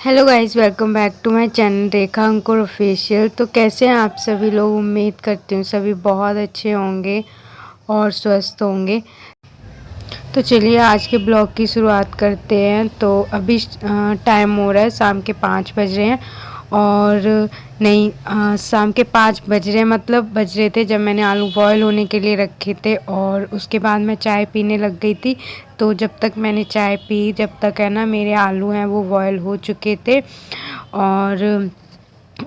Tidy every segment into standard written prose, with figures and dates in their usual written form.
Hello guys, welcome back to my channel Rekha Ankur official. तो कैसे हैं आप सभी लोग। उम्मीद करती हूँ सभी बहुत अच्छे होंगे और स्वस्थ होंगे। तो चलिए आज के ब्लॉग की शुरुआत करते हैं। तो अभी टाइम हो रहा है, शाम के 5 बज रहे हैं। और नहीं, शाम के 5 बज रहे हैं, मतलब बज रहे थे जब मैंने आलू बॉयल होने के लिए रखे थे। और उसके बाद मैं चाय पीने लग गई थी। तो जब तक मैंने चाय पी, जब तक है ना मेरे आलू हैं वो बॉयल हो चुके थे। और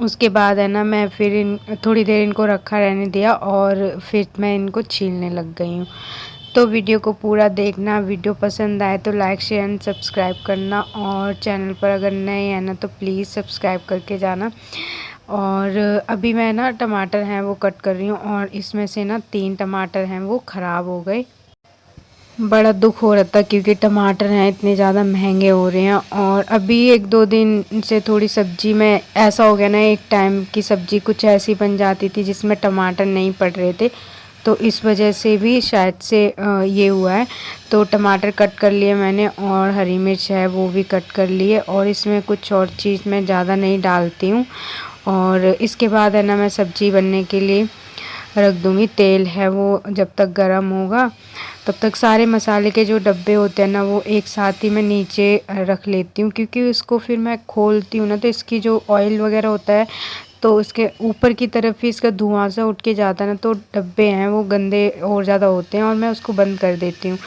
उसके बाद है ना मैं फिर थोड़ी देर इनको रखा रहने दिया और फिर मैं इनको छीलने लग गई हूँ। तो वीडियो को पूरा देखना। वीडियो पसंद आए तो लाइक शेयर एंड सब्सक्राइब करना, और चैनल पर अगर नए हैं ना तो प्लीज़ सब्सक्राइब करके जाना। और अभी मैं ना टमाटर हैं वो कट कर रही हूँ, और इसमें से ना 3 टमाटर हैं वो ख़राब हो गए। बड़ा दुख हो रहा था क्योंकि टमाटर हैं इतने ज़्यादा महंगे हो रहे हैं। और अभी 1-2 दिन से थोड़ी सब्ज़ी में ऐसा हो गया ना, एक टाइम की सब्ज़ी कुछ ऐसी बन जाती थी जिसमें टमाटर नहीं पड़ रहे थे। तो इस वजह से भी शायद से ये हुआ है। तो टमाटर कट कर लिए मैंने, और हरी मिर्च है वो भी कट कर लिए। और इसमें कुछ और चीज़ मैं ज़्यादा नहीं डालती हूँ। और इसके बाद है ना मैं सब्ज़ी बनने के लिए रख दूँगी। तेल है वो जब तक गर्म होगा तब तक सारे मसाले के जो डब्बे होते हैं ना वो एक साथ ही मैं नीचे रख लेती हूँ, क्योंकि उसको फिर मैं खोलती हूँ ना तो इसकी जो ऑयल वगैरह होता है तो उसके ऊपर की तरफ ही इसका धुआं सा उठ के जाता है ना, तो डब्बे हैं वो गंदे और ज़्यादा होते हैं, और मैं उसको बंद कर देती हूँ।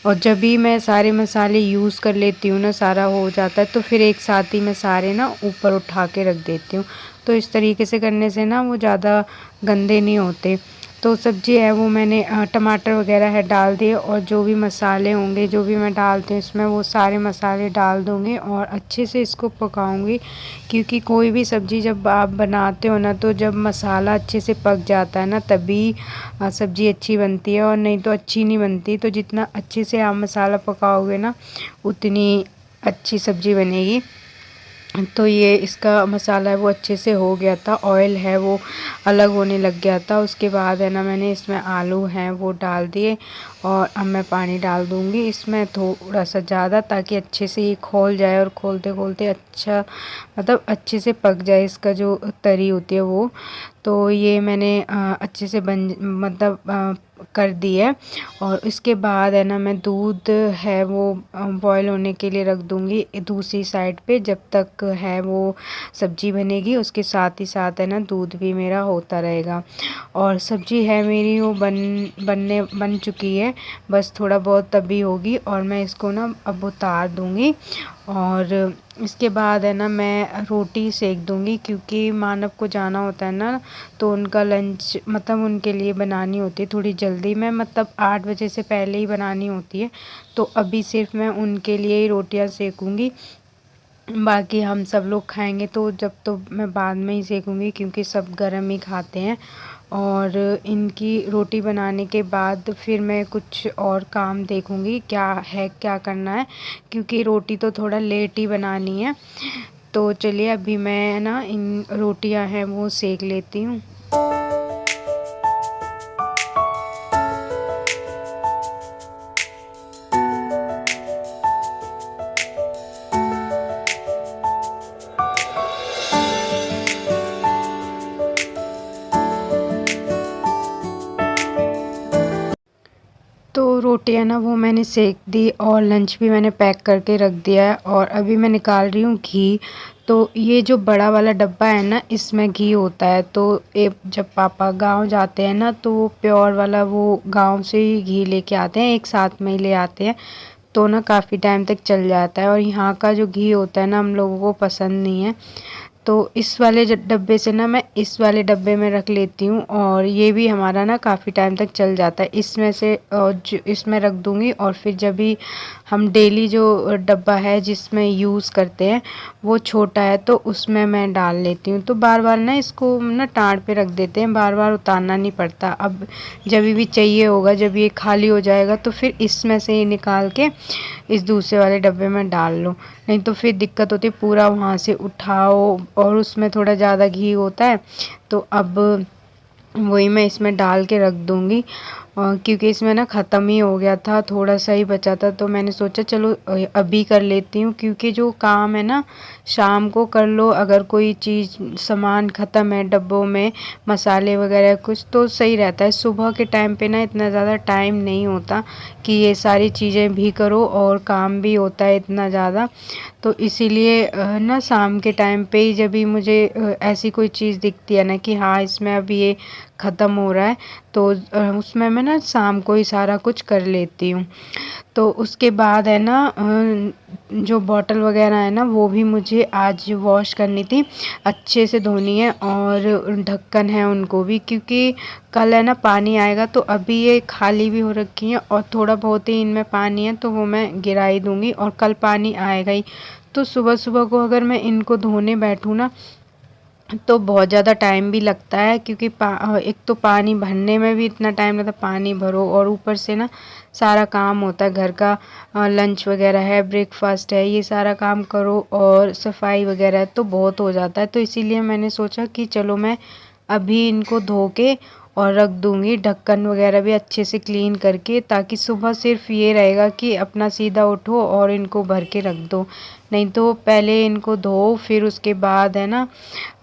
और जब भी मैं सारे मसाले यूज़ कर लेती हूँ ना, सारा हो जाता है, तो फिर एक साथ ही मैं सारे ना ऊपर उठा के रख देती हूँ। तो इस तरीके से करने से ना वो ज़्यादा गंदे नहीं होते। तो सब्ज़ी है वो मैंने टमाटर वगैरह है डाल दिए, और जो भी मसाले होंगे जो भी मैं डालती हूँ इसमें वो सारे मसाले डाल दूँगी और अच्छे से इसको पकाऊँगी। क्योंकि कोई भी सब्ज़ी जब आप बनाते हो ना, तो जब मसाला अच्छे से पक जाता है ना तभी सब्ज़ी अच्छी बनती है, और नहीं तो अच्छी नहीं बनती। तो जितना अच्छे से आप मसाला पकाओगे ना उतनी अच्छी सब्ज़ी बनेगी। तो ये इसका मसाला है वो अच्छे से हो गया था, ऑयल है वो अलग होने लग गया था। उसके बाद है ना मैंने इसमें आलू हैं वो डाल दिए, और अब मैं पानी डाल दूँगी इसमें थोड़ा सा ज़्यादा, ताकि अच्छे से ये खोल जाए, और खोलते खोलते अच्छा मतलब अच्छे से पक जाए इसका जो तरी होती है वो। तो ये मैंने अच्छे से कर दी है। और इसके बाद है ना मैं दूध है वो बॉयल होने के लिए रख दूँगी दूसरी साइड पे, जब तक है वो सब्ज़ी बनेगी उसके साथ ही साथ है ना दूध भी मेरा होता रहेगा। और सब्ज़ी है मेरी वो बन चुकी है, बस थोड़ा बहुत तभी होगी, और मैं इसको ना अब उतार दूँगी। और इसके बाद है ना मैं रोटी सेक दूँगी, क्योंकि मानव को जाना होता है ना, तो उनका लंच मतलब उनके लिए बनानी होती है थोड़ी जल्दी में, मतलब 8 बजे से पहले ही बनानी होती है। तो अभी सिर्फ मैं उनके लिए ही रोटियां सेकूँगी, बाकी हम सब लोग खाएंगे तो जब तो मैं बाद में ही सेकूँगी, क्योंकि सब गरम ही खाते हैं। और इनकी रोटी बनाने के बाद फिर मैं कुछ और काम देखूँगी क्या है क्या करना है, क्योंकि रोटी तो थोड़ा लेट ही बनानी है। तो चलिए अभी मैं ना इन रोटियां हैं वो सेक लेती हूँ। तो रोटी है ना वो मैंने सेक दी, और लंच भी मैंने पैक करके रख दिया है, और अभी मैं निकाल रही हूँ घी। तो ये जो बड़ा वाला डब्बा है ना इसमें घी होता है। तो जब पापा गांव जाते हैं ना तो वो प्योर वाला वो गांव से ही घी लेके आते हैं, एक साथ में ही ले आते हैं। तो ना काफ़ी टाइम तक चल जाता है, और यहाँ का जो घी होता है ना हम लोगों को पसंद नहीं है। तो इस वाले डब्बे से ना मैं इस वाले डब्बे में रख लेती हूँ, और ये भी हमारा ना काफ़ी टाइम तक चल जाता है। इसमें से जो इसमें रख दूँगी, और फिर जब भी हम डेली जो डब्बा है जिसमें यूज़ करते हैं वो छोटा है तो उसमें मैं डाल लेती हूँ। तो बार बार ना इसको ना टाड़ पे रख देते हैं, बार बार उतारना नहीं पड़ता। अब जब भी चाहिए होगा, जब ये खाली हो जाएगा तो फिर इसमें से ही निकाल के इस दूसरे वाले डब्बे में डाल लो, नहीं तो फिर दिक्कत होती है पूरा वहाँ से उठाओ, और उसमें थोड़ा ज़्यादा घी होता है। तो अब वही मैं इसमें डाल के रख दूँगी। क्योंकि इसमें ना ख़त्म ही हो गया था, थोड़ा सा ही बचा था, तो मैंने सोचा चलो अभी कर लेती हूँ, क्योंकि जो काम है ना शाम को कर लो। अगर कोई चीज़ सामान ख़त्म है डब्बों में, मसाले वगैरह कुछ, तो सही रहता है। सुबह के टाइम पे ना इतना ज़्यादा टाइम नहीं होता कि ये सारी चीज़ें भी करो और काम भी होता है इतना ज़्यादा। तो इसीलिए ना शाम के टाइम पे ही जब भी मुझे ऐसी कोई चीज़ दिखती है ना कि हाँ इसमें अब ये ख़त्म हो रहा है, तो उसमें मैं ना शाम को ही सारा कुछ कर लेती हूँ। तो उसके बाद है ना जो बॉटल वगैरह है ना वो भी मुझे आज वॉश करनी थी, अच्छे से धोनी है, और ढक्कन है उनको भी, क्योंकि कल है ना पानी आएगा। तो अभी ये खाली भी हो रखी हैं और थोड़ा बहुत ही इनमें पानी है, तो वो मैं गिरा ही दूँगी, और कल पानी आएगा ही। तो सुबह-सुबह को अगर मैं इनको धोने बैठूँ ना तो बहुत ज़्यादा टाइम भी लगता है, क्योंकि एक तो पानी भरने में भी इतना टाइम लगता है, पानी भरो और ऊपर से ना सारा काम होता है घर का, लंच वगैरह है, ब्रेकफास्ट है, ये सारा काम करो और सफाई वगैरह है, तो बहुत हो जाता है। तो इसीलिए मैंने सोचा कि चलो मैं अभी इनको धो के और रख दूँगी, ढक्कन वगैरह भी अच्छे से क्लीन करके, ताकि सुबह सिर्फ़ ये रहेगा कि अपना सीधा उठो और इनको भर के रख दो। नहीं तो पहले इनको धो, फिर उसके बाद है ना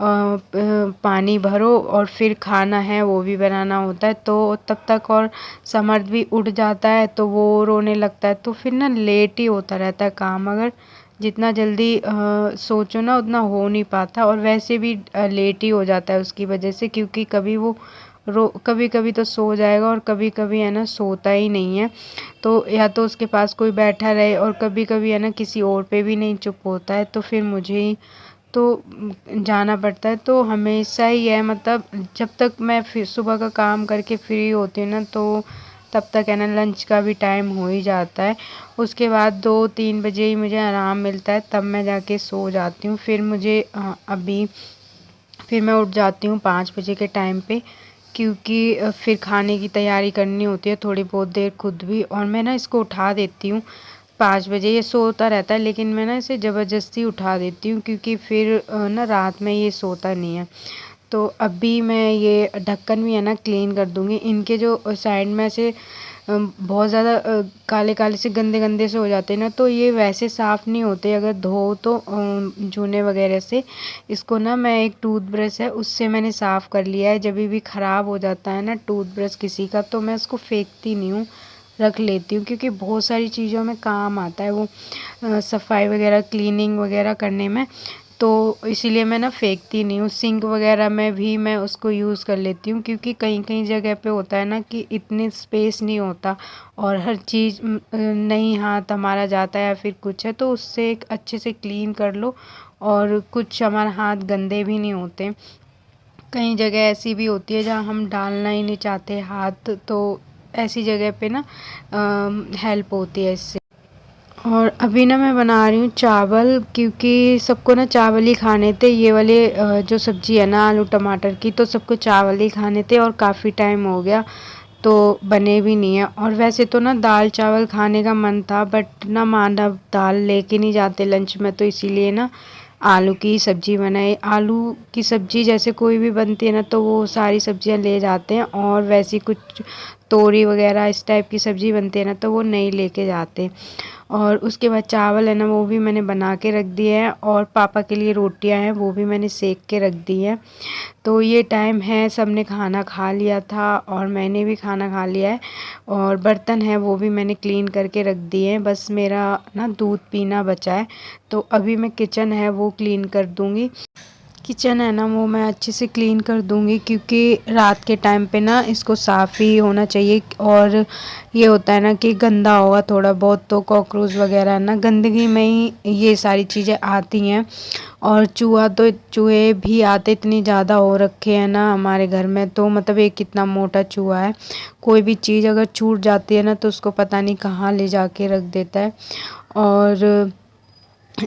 पानी भरो, और फिर खाना है वो भी बनाना होता है, तो तब तक और समर्थ भी उठ जाता है, तो वो रोने लगता है, तो फिर ना लेट ही होता रहता है काम। अगर जितना जल्दी सोचो ना उतना हो नहीं पाता, और वैसे भी लेट ही हो जाता है उसकी वजह से, क्योंकि कभी वो कभी कभी तो सो जाएगा और कभी कभी है ना सोता ही नहीं है। तो या तो उसके पास कोई बैठा रहे, और कभी कभी है ना किसी और पे भी नहीं चुप होता है, तो फिर मुझे ही तो जाना पड़ता है। तो हमेशा ही है, मतलब जब तक मैं फिर सुबह का काम करके फ्री होती हूँ ना, तो तब तक है ना लंच का भी टाइम हो ही जाता है। उसके बाद 2-3 बजे ही मुझे आराम मिलता है, तब मैं जाके सो जाती हूँ। फिर मुझे अभी फिर मैं उठ जाती हूँ 5 बजे के टाइम पे, क्योंकि फिर खाने की तैयारी करनी होती है थोड़ी बहुत देर खुद भी, और मैं ना इसको उठा देती हूँ 5 बजे। ये सोता रहता है, लेकिन मैं ना इसे ज़बरदस्ती उठा देती हूँ, क्योंकि फिर ना रात में ये सोता नहीं है। तो अभी मैं ये ढक्कन भी है ना क्लीन कर दूँगी। इनके जो साइड में से बहुत ज़्यादा काले-काले से गंदे-गंदे से हो जाते हैं ना, तो ये वैसे साफ़ नहीं होते अगर धो तो जूने वगैरह से। इसको ना मैं एक टूथब्रश है उससे मैंने साफ़ कर लिया है। जभी भी ख़राब हो जाता है ना टूथब्रश किसी का, तो मैं उसको फेंकती नहीं हूँ, रख लेती हूँ, क्योंकि बहुत सारी चीज़ों में काम आता है वो, सफाई वगैरह क्लीनिंग वगैरह करने में। तो इसीलिए मैं ना फेंकती नहीं हूँ। सिंक वगैरह में भी मैं उसको यूज़ कर लेती हूँ, क्योंकि कहीं-कहीं जगह पे होता है ना कि इतनी स्पेस नहीं होता, और हर चीज़ नहीं हाथ हमारा जाता है या फिर कुछ है, तो उससे एक अच्छे से क्लीन कर लो, और कुछ हमारे हाथ गंदे भी नहीं होते। कई जगह ऐसी भी होती है जहाँ हम डालना ही नहीं चाहते हाथ, तो ऐसी जगह पे ना हेल्प होती है इससे। और अभी ना मैं बना रही हूँ चावल, क्योंकि सबको ना चावल ही खाने थे। ये वाले जो सब्ज़ी है ना आलू टमाटर की, तो सबको चावल ही खाने थे, और काफ़ी टाइम हो गया तो बने भी नहीं है। और वैसे तो ना दाल चावल खाने का मन था, बट ना मानव दाल लेके नहीं जाते लंच में, तो इसीलिए ना आलू की सब्ज़ी बनाई। आलू की सब्ज़ी जैसे कोई भी बनती है ना, तो वो सारी सब्ज़ियाँ ले जाते हैं, और वैसी कुछ तोरी वगैरह इस टाइप की सब्ज़ी बनती है ना, तो वो नहीं लेके जाते। और उसके बाद चावल है ना वो भी मैंने बना के रख दिए हैं, और पापा के लिए रोटियां हैं वो भी मैंने सेक के रख दी हैं। तो ये टाइम है, सबने खाना खा लिया था और मैंने भी खाना खा लिया है, और बर्तन है वो भी मैंने क्लीन करके रख दिए हैं। बस मेरा ना दूध पीना बचा है, तो अभी मैं किचन है वो क्लीन कर दूँगी। किचन है ना वो मैं अच्छे से क्लीन कर दूँगी, क्योंकि रात के टाइम पे ना इसको साफ़ ही होना चाहिए। और ये होता है ना कि गंदा होगा थोड़ा बहुत तो कॉकरोच वगैरह ना गंदगी में ही ये सारी चीज़ें आती हैं। और चूहे भी आते इतनी ज़्यादा हो रखे हैं ना हमारे घर में, तो मतलब एक कितना मोटा चूहा है। कोई भी चीज़ अगर छूट जाती है ना तो उसको पता नहीं कहाँ ले जाके रख देता है, और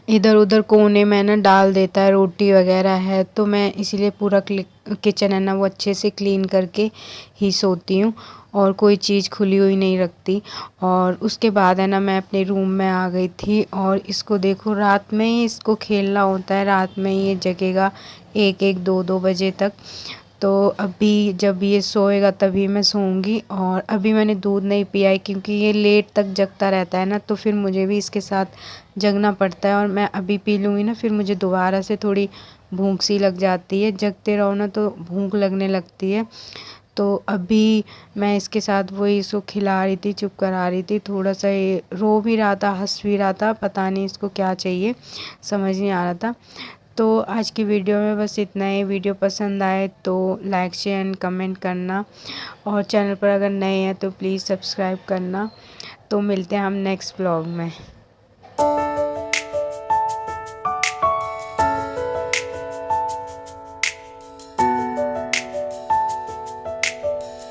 इधर उधर कोने में ना डाल देता है। रोटी वगैरह है तो मैं इसीलिए पूरा किचन है ना वो अच्छे से क्लीन करके ही सोती हूँ, और कोई चीज़ खुली हुई नहीं रखती। और उसके बाद है ना मैं अपने रूम में आ गई थी, और इसको देखो रात में ही इसको खेलना होता है, रात में ही ये जगेगा 1-1 2-2 बजे तक। तो अभी जब ये सोएगा तभी मैं सोऊंगी। और अभी मैंने दूध नहीं पिया है क्योंकि ये लेट तक जगता रहता है ना, तो फिर मुझे भी इसके साथ जगना पड़ता है। और मैं अभी पी लूँगी ना फिर मुझे दोबारा से थोड़ी भूख सी लग जाती है, जगते रहो ना तो भूख लगने लगती है। तो अभी मैं इसके साथ वही इसको खिला रही थी, चुप करा रही थी। थोड़ा सा ये रो भी रहा था, हंस भी रहा था, पता नहीं इसको क्या चाहिए, समझ नहीं आ रहा था। तो आज की वीडियो में बस इतना ही। वीडियो पसंद आए तो लाइक शेयर एंड कमेंट करना, और चैनल पर अगर नए हैं तो प्लीज़ सब्सक्राइब करना। तो मिलते हैं हम नेक्स्ट व्लॉग में।